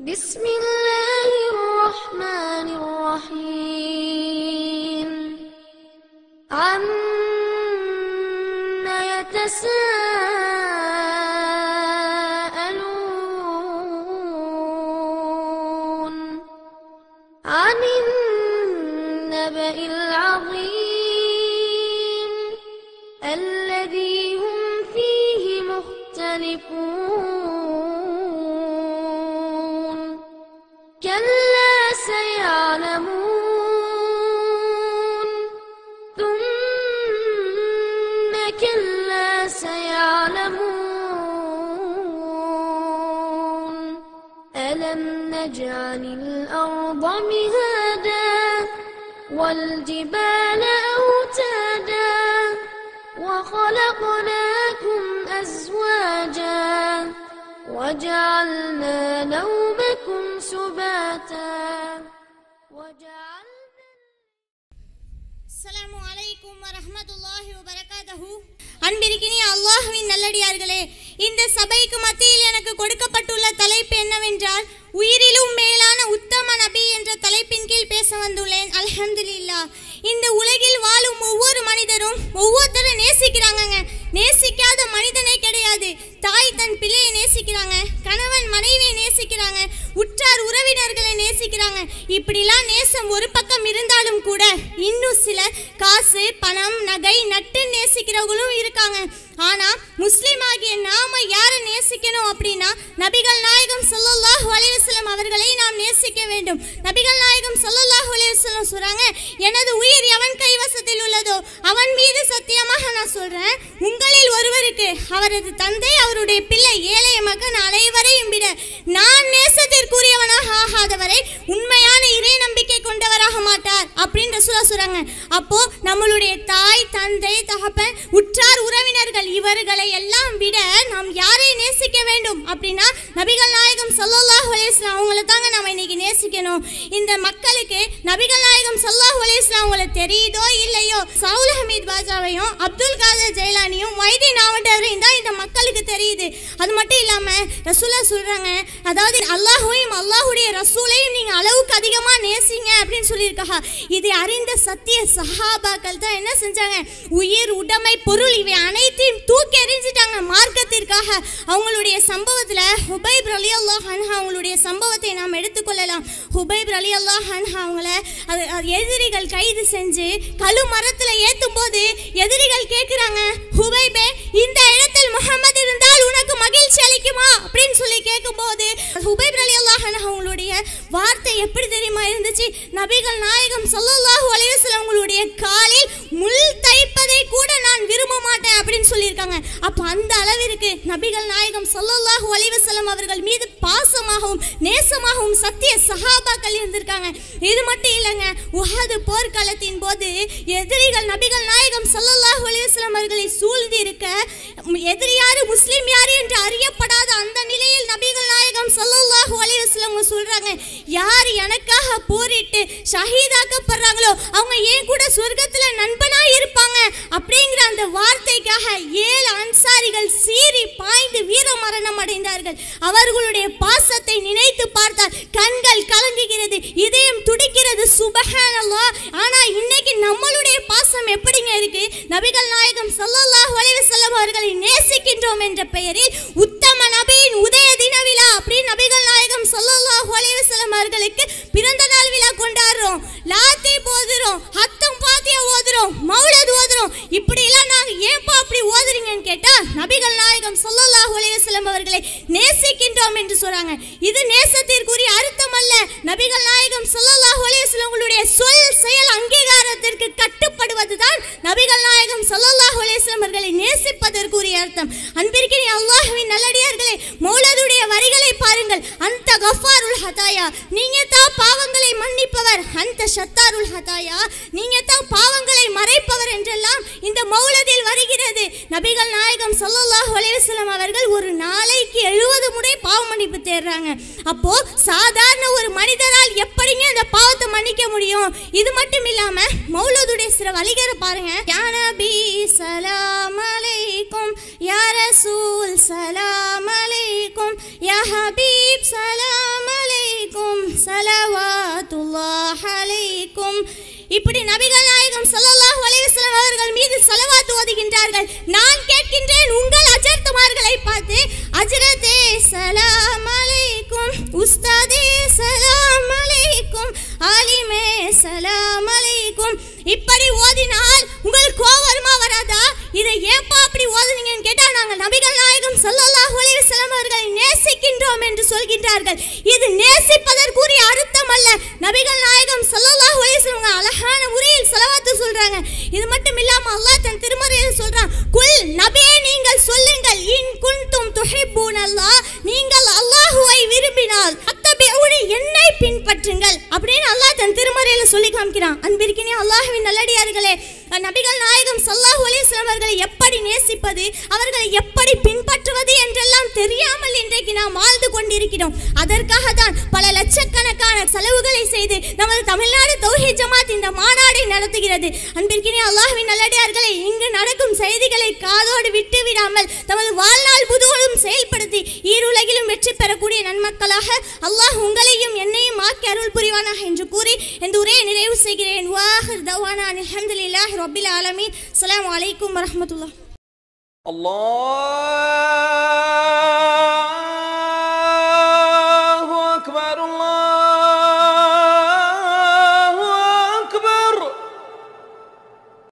بسم الله الرحمن الرحيم عما يتساءلون عن النبأ العظيم الذي هم فيه مختلفون كلا سيعلمون ثم كلا سيعلمون ألم نجعل الأرض مهادا والجبال أوتادا وخلقناكم أزواجا وجعلنا نومكم سباتا அஸ்ஸலாமு அலைக்கும் வரஹ்மத்துல்லாஹி வபரகாத்துஹு. அன்பிற்கினிய அல்லாஹ்வின் நல்லடியார்களே, இந்த சபைக்கு மத்தியில் எனக்கு கொடுக்கப்பட்டுள்ள தலைப்பு என்னவென்றால், உயிரிலும் மேலான உத்தம நபி என்ற தலைப்பின் கீழ் பேச வந்துள்ளேன். அல்ஹம்துலில்லாஹ். இந்த உலகில் வாழும் ஒவ்வொரு மனிதரும் ஒவ்வொருத்தரும் நேசிக்கிறாங்கங்க. நேசிக்காத மனிதனே கிடையாது. தாய் தன் பிள்ளையை நேசிக்கிறாங்க, கணவன் மனைவியை நேசிக்கிறாங்க, உற்றார் உறவினர்களை நேசிக்கிறாங்க. இப்படிலாம் நேசம் ஒரு பக்கம் இருந்தாலும் கூட இன்னும் சில காசு பணம் நகை நட்டு நேசிக்கிறவங்களும் இருக்காங்க. ஆனா முஸ்லிம் ஆகிய நாம யாரை நேசிக்கணும் அப்படின்னா, நபிகள் நாயகம் ஸல்லல்லாஹு அலைஹி வஸல்லம் அவர்களை நாம் நேசிக்க வேண்டும். நபிகள் நாயகம் ஸல்லல்லாஹு அலைஹி வஸல்லம் சொல்றாங்க, எனது உயிர் எவன் கைவசத்தில் உள்ளதோ அவன் மீது சத்தியமாக நான் சொல்றேன், உங்களில் ஒருவருக்கு அவரது தந்தை அவருடைய பிள்ளை ஏழைய மகன் அனைவரையும் விட நான் நேசத்திற்குரியவனாக ஆகாதவரை உண்மையான இறை நம்பிக்கை கொண்டவராக மாட்டார் அப்படின்னு ரசூலா சொல்றாங்க. அப்போ நம்மளுடைய தாய் தந்தை தகப்பன் உற்றார் உறவினர்கள் இவர்களை எல்லாம் விட நாம் யாரை நேசிக்க வேண்டும் அப்படின்னா, நபிகள் நாயகம் ஸல்லல்லாஹு அலைஹி வஸல்லம் அவங்கள தாங்க நாம இன்னைக்கு நேசிக்கணும். இந்த மக்களுக்கு நபிகள் நாயகம் ஸல்லல்லாஹு அலைஹி வஸல்லம் அவங்கள தெரியுதோ இல்லையோ, சவுல் ஹமீத் பாஜாவையும் அப்துல் காதர் ஜெயிலானியும் மொய்தீன் நாவண்டரையும் தான் இந்த மக்களுக்கு தெரியுது. அது மட்டும் இல்லாம ரசூலா சொல்றாங்க, அதாவது அல்லாஹ்வையும் அல்லாஹ்வுடைய ரசூலையும் நீங்க அளவுக்கு அதிகமா நேசிங்க அப்படின்னு சொல்லியிருக்காங்க. இதை அறிந்த சத்திய சஹாபாக்கள் தான் என்ன செஞ்சாங்க, உயிர் உடைமை பொருள் இவை அனைத்தையும் தூக்கி எறிஞ்சிட்டாங்க மார்க்கத்திற்காக. அவங்களுடைய சம்பவத்துல ஹுபைப் ரலியல்லாஹு அன்ஹு அவங்களுடைய சம்பவத்தை நாம் எடுத்துக்கொள்ளலாம். ஹுபைப் ரலியல்லாஹு அன்ஹு அவங்கள எதிரிகள் கைது செஞ்சு கழு மரத்துல ஏத்தும் போது எதிரிகள் கேட்கிறாங்க, ஹுபைபே இந்த இடத்தில் முஹம்மது இருந்தால் உனக்கு மகிழ்ச்சி அளிக்குமா அப்படின்னு சொல்லி கேட்கும்போது ஹுபைப் ரலியல்லாஹு அன்ஹு அவங்களுடைய வார்த்தை எப்படி தெரியுமா இருந்துச்சு, நபிகள் நாயகம் ஸல்லல்லாஹு அலைஹி வஸல்லம் அவங்களுடைய காலில் முள் தைப்பதை கூட நான் விரும்ப மாட்டேன் அப்படின்னு சொல்லியிருக்காங்க. அப்ப அந்த அளவிற்கு நபிகள் நாயகம் ஸல்லல்லாஹு அலைஹி வஸல்லம் அவர்கள் மீது பாசமாகவும் நேசமாகவும் சத்திய சஹாபாக்கள் இருந்திருக்காங்க. இது மட்டும் இல்லைங்க, உஹது போர்க்களத்தின் போது எதிரிகள் நபிகள் நாயகம் ஸல்லல்லாஹு அலைஹி வஸல்லம் அவர்களை சூழ்ந்து இருக்க, எதிரி யாரு முஸ்லிம் யாரு என்று அறியப்படாத அந்த நிலையில் நபிகள் நாயகம் ஸல்லல்லாஹு அலைஹி வஸல்லம் சொல்றாங்க, யார் எனக்காக போரிட்டு ஷஹீதாக்கப்படுறாங்களோ அவங்க ஏன் கூட சொர்க்கத்துல நண்பனா இருப்பாங்க அப்படிங்கிற அந்த வார்த்தைக்காக 7 அன்சாரிகள் சீறி பாய்ந்து வீர மரணம் அடைந்தார்கள். அவர்களுடைய பாசத்தை நினைத்து பார்த்தால் கண்கள் கலங்குகிறது, இதயம் துடிக்கிறது. சுப்ஹானல்லாஹ். ஆனா இன்னைக்கு நம்மளுடைய பாசம் எப்படிங்க இருக்கு? நபிகள் நாயகம் ஸல்லல்லாஹு அலைஹி வஸல்லம் அவர்களை நேசிக்கின்றோம் என்ற பெயரில் உத்தம நபியின் உதய தின விழா அப்படின்னு நபிகள் நாயகம் ஸல்லல்லாஹு அலைஹி வஸல்லம் அவர்களுக்கு பிறந்த நாள் விழா கொண்டாடுறோம், லாத்தி போதுறோம், ஹத்தம் பாத்தியா ஓதுறோம், மௌலத் ஓதுறோம். இப்படி எல்லாம் நாங்க ஏன்பா அப்படி ஓதுறீங்கன்னு கேட்டா, நபிகள் நாயகம் ஸல்லல்லாஹு அலைஹி வஸல்லம் அவர்களை நேசிக்கின்றோம் என்று சொல்றாங்க. இது நேசத்திற்குரிய அர்த்தம் அல்ல. நபிகள் நாயகம் ஸல்லல்லாஹு அலைஹி வஸல்லம் அவங்களுடைய சொல் செயல் அங்கீகாரத்திற்கு கட்டுப்படுவதுதான் நபிகள் நாயகம் ஸல்லல்லாஹு அலைஹி வஸல்லம் அவர்களை நேசிப்பதற்குரிய அர்த்தம். அன்பிற்கினிய அல்லாஹ்வின் நல்லடியார்களே, மௌலதுடைய வரிகளை பாருங்கள். அந்த கஃபாருல் ஹதாயா, நீங்க தான் பாவங்களை மன்னிப்பவர். அந்த ஷத்தாருல் ஹதாயா, நீங்க தான் பாவங்களை மறைப்பவர் என்றெல்லாம் இந்த மௌலதில் வருகிறது. நபிகள் நாயகம் ஸல்லல்லாஹு அலைஹி வஸல்லம் அவர்கள் ஒரு நாளைக்கு 70 முறை பாவ மன்னிப்பு தேடுறாங்க. அப்போ சாதாரண ஒரு மனிதரால் எப்படிங்க இந்த பாவத்தை மன்னிக்க முடியும்? இது மட்டும் இல்லாம மௌலதுடைய சில வழிகளை பாருங்க. யா நபி சலாம் அலைக்கும், யா ரசூல் சலாம் அலைக்கும், யா ஹபீப் சலாம் அலைக்கும். இப்படி நபிகள் நாயகம் ஸல்லல்லாஹு அலைஹி வஸல்லம் அவர்கள் மீது ஸலவாத் ஓதுகின்றார்கள். நான் கேட்கின்றேன் உங்கள் அஜர்த்துமார்களை பார்த்து, அஜ்ரதே ஸலாம் அலைக்கும், உஸ்தாதே ஸலாம் அலைக்கும், ஆலிமே ஸலாம் அலைக்கும், இப்படி ஓதினால் உங்களுக்கு கோவம் வருமா வராதா? இதை ஏப்பா அப்படி ஓதுனீங்கன்னு கேட்டால் நாங்கள் நபிகள் நாயகம் ஸல்லல்லாஹு அலைஹி வஸல்லம் அவர்களை நேசிக்கின்றோம் என்று சொல்கின்றார்கள். இது நேசிப்பதற்குரிய அர்த்தம் அல்ல. நபிகள் நாயகம் ஸல்லல்லாஹு அலைஹி வஸல்லம் அழகான முறையில் ஸலவாத்து சொல்றாங்க. இது மட்டும் இல்லாம அல்லாஹ் தன் திருமறையில் சொல்றான், குல் நபியே நீங்கள் சொல்லுங்கள், இன் குன்தும் துஹிப்பூனல்லாஹ், நீங்கள் அல்லாஹ்வை விரும்பினால் அத்தபிஊனி, என்னை பின்பற்றுங்கள் அப்படின்னு அல்லாஹ் தன் திருமறையில சொல்லி காமிக்கிறான். அன்பிற்கினே அல்லாஹ்வின் நல்லடியார்களே, நபிகள் நாயகம் ஸல்லல்லாஹு அலைஹி வஸல்லம் அவர்களை எப்படி நேசிப்பது, அவர்களை எப்படி பின்பற்றுவது என்றெல்லாம் தெரியாமல் இன்றைக்கு நாம் வாழ்ந்து கொண்டிருக்கிறோம். அதற்காக தான் பல லட்சக்கணக்கான செலவுகளை செய்து நமது தமிழ்நாடு தௌஹீத் ஜமாத் இந்த மாநாடை நடத்துகிறது. அன்பிற்கினே அல்லாஹ்வின் நல்லடியார்களே, இங்கு நடக்கும் செய்திகளை காதோடு விட்டு விடாமல் தமது வாழ்நாள் முழுவதும் செயல்படுத்தி ஈருலகிலும் வெற்றி பெறக்கூடிய நன்மக்களாக அல்லாஹ் உங்களையும் என்னையும் ஆக்கி அருள் புரிவானாக என்று கூறி இந்த உரையை நிறைவு செய்கிறேன். வாஹிர் தவானா அல்ஹம்துலில்லாஹி ரப்பில் ஆலமீன். அஸ்ஸலாமு அலைக்கும் வரஹ்மத்துல்லாஹ். Allah